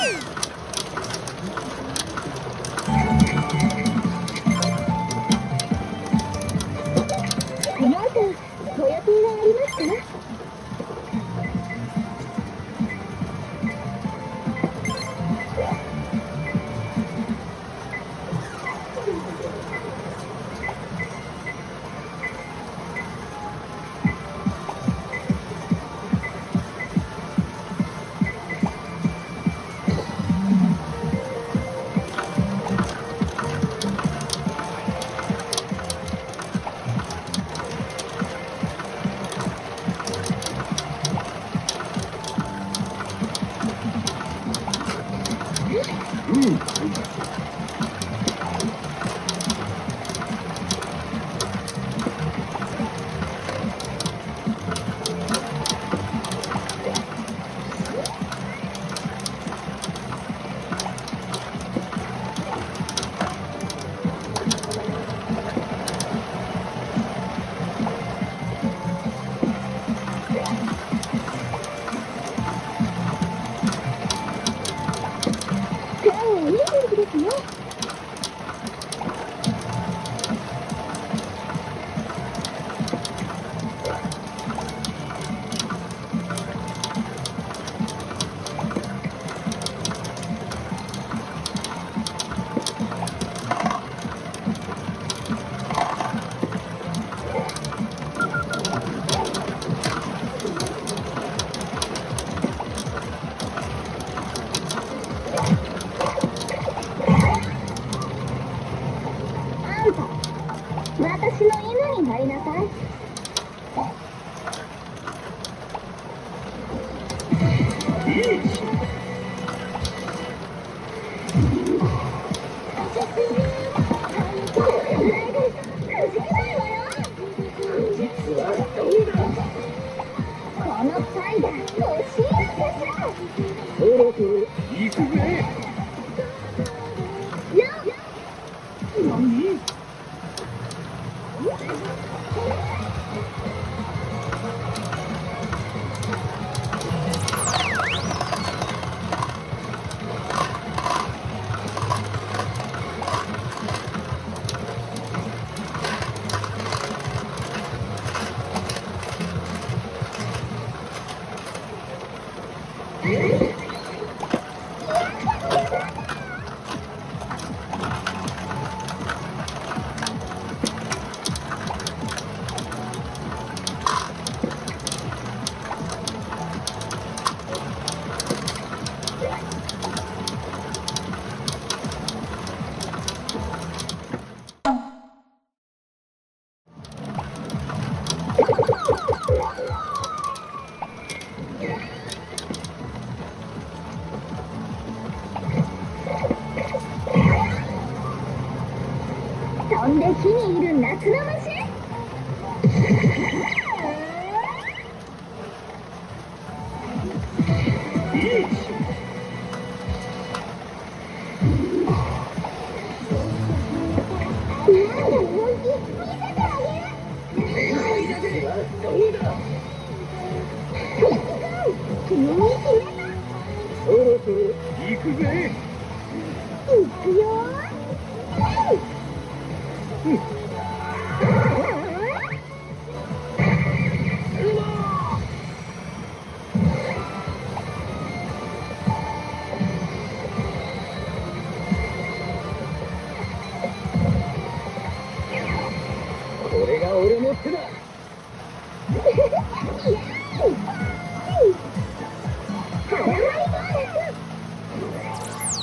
この後ご予定はありますか？私の犬になりなさい。この際だ、教えるかそろそろ行くぜ。何？そんで木にいる夏の虫？そろそろ行くぜ。行くよ。これが俺の手だ。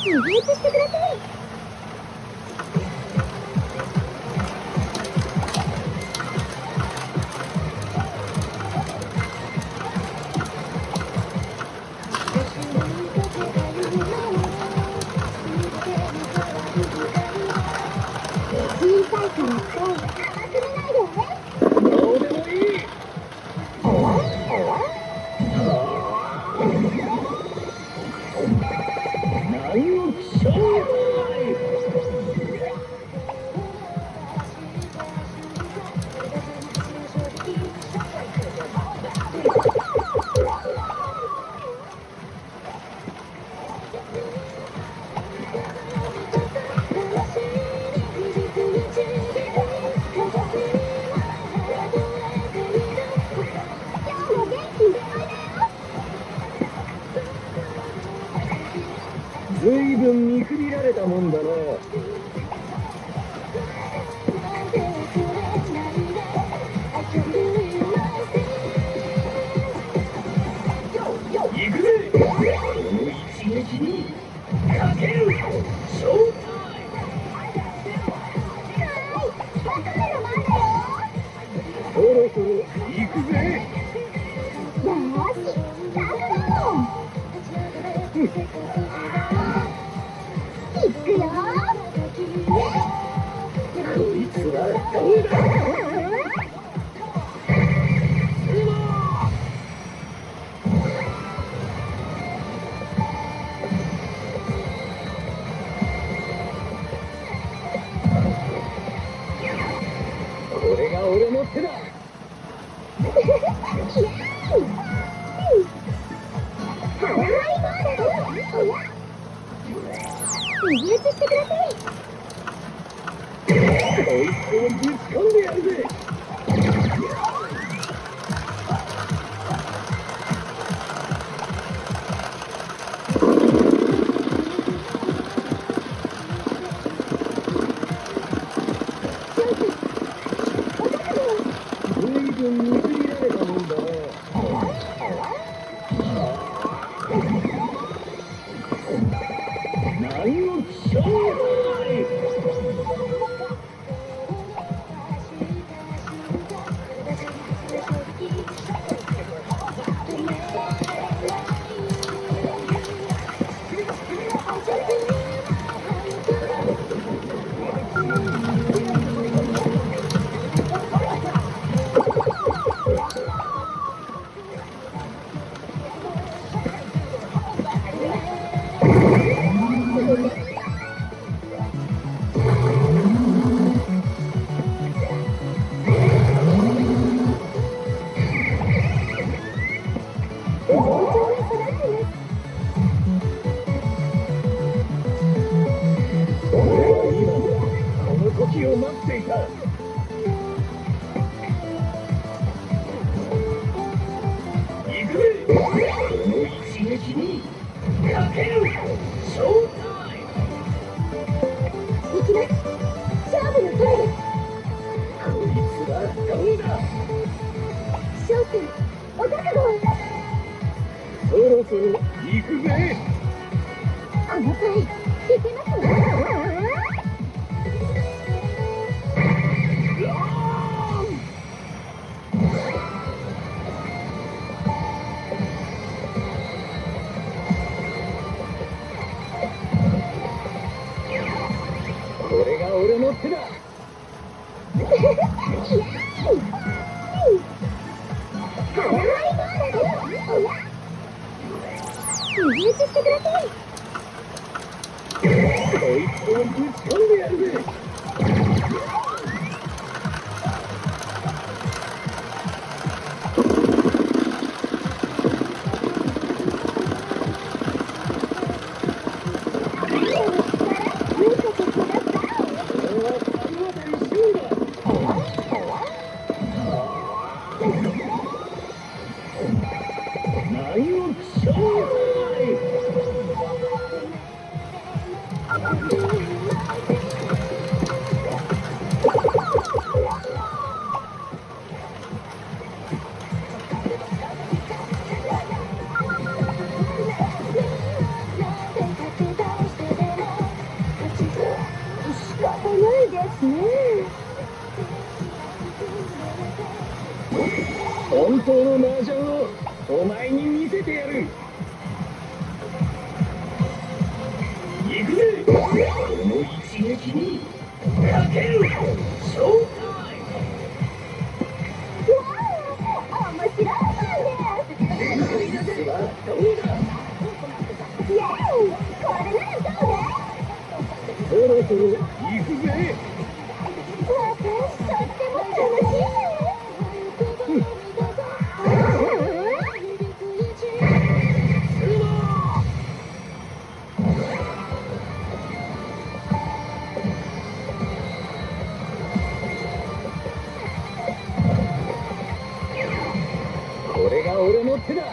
逃げてしてください。小さいからって甘く見ないでね。どうでもいい。何をしよう。ずいぶん見くびられたもんだな。行くぜ。この一撃にかける。ショータイム。そろそろ行くぜ。よーし、スタートだもん。いくよこいつはどうだ。これが俺の手だ。右打ちしてください。こいつをぶち込んでやるぜ。ずいぶん見くびられたもんだな。何をしょうがない。この時を待っていた。行くぜ。この一撃にかける。ショータイム。いきます。勝負の声です。こいつはどうだ。翔くん、お覚悟を。そろそろ行くぜ。この回、いけますね。これが俺の手だ。右打ちしてください。こいつをぶち込んでやるぜ。何をしょうがない。仕方ないですね。本当の麻雀をお前に見せてやる。行くぜ。この一撃にかける。ショータイ面白いです。ム。こいつはどうだ。イエーイ、これならどうです。そろそろ行くぜ。私、とっても楽しいです。これが俺の手だ。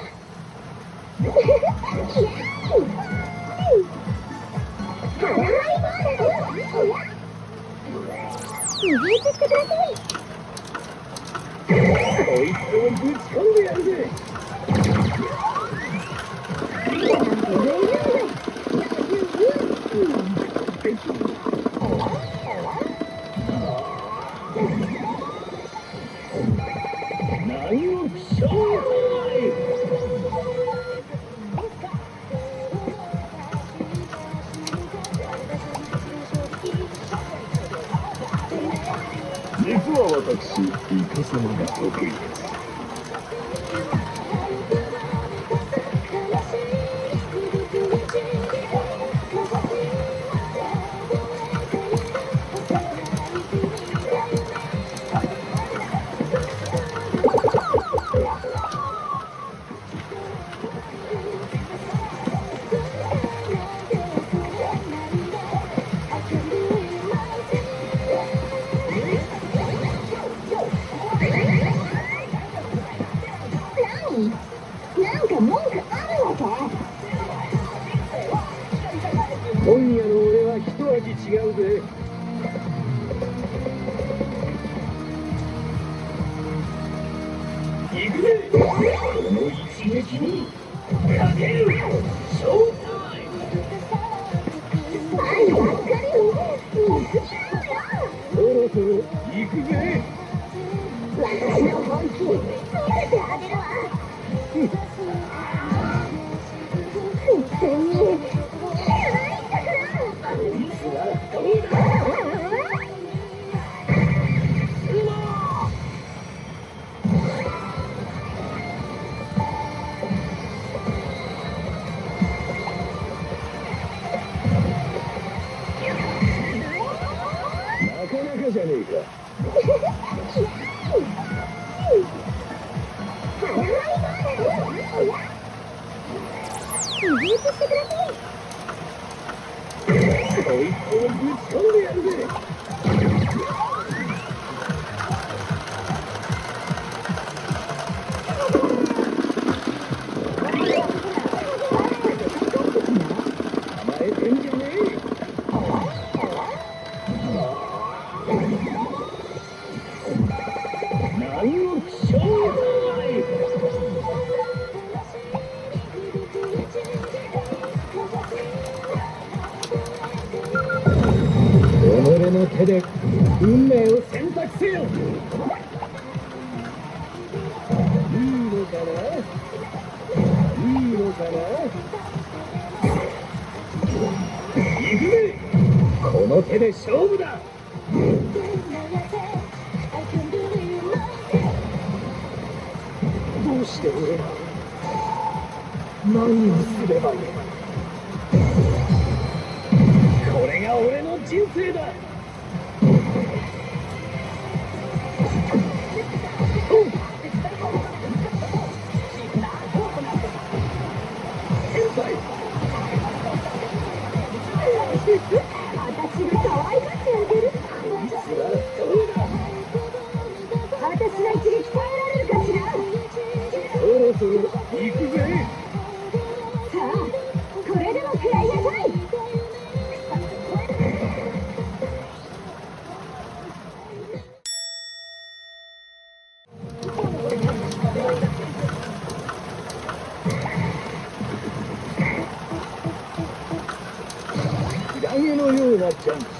右打ちしてください。こいつをぶち込んでやるぜ。何を気象実は私、イカ様が得意です。なんか文句あるわけ？今夜の俺は一味違うぜ。行くぜ。この一撃にかける。ショータイム。愛ばっかり見すぎなのよ。そろそろ行くぜ。私の本気見せてあげるわ。普通にいいじゃないんだから。こいつはどうだ。なかなかじゃねえか。右打ちしてください。こいつをぶち込んでやるぜ。甘えてんじゃねえ。何を気象だい。己の手で運命を選択せよ。いいのかな。いいのかな。行くぜ。この手で勝負だ。どうして俺は何をすればいい。これが俺の人生だ。先輩。私が可愛がってあげる。私が一撃耐えられるかしら。そろそろ行くぜ。さあ、これでも食らいなさい。クラゲのようなジャンプ。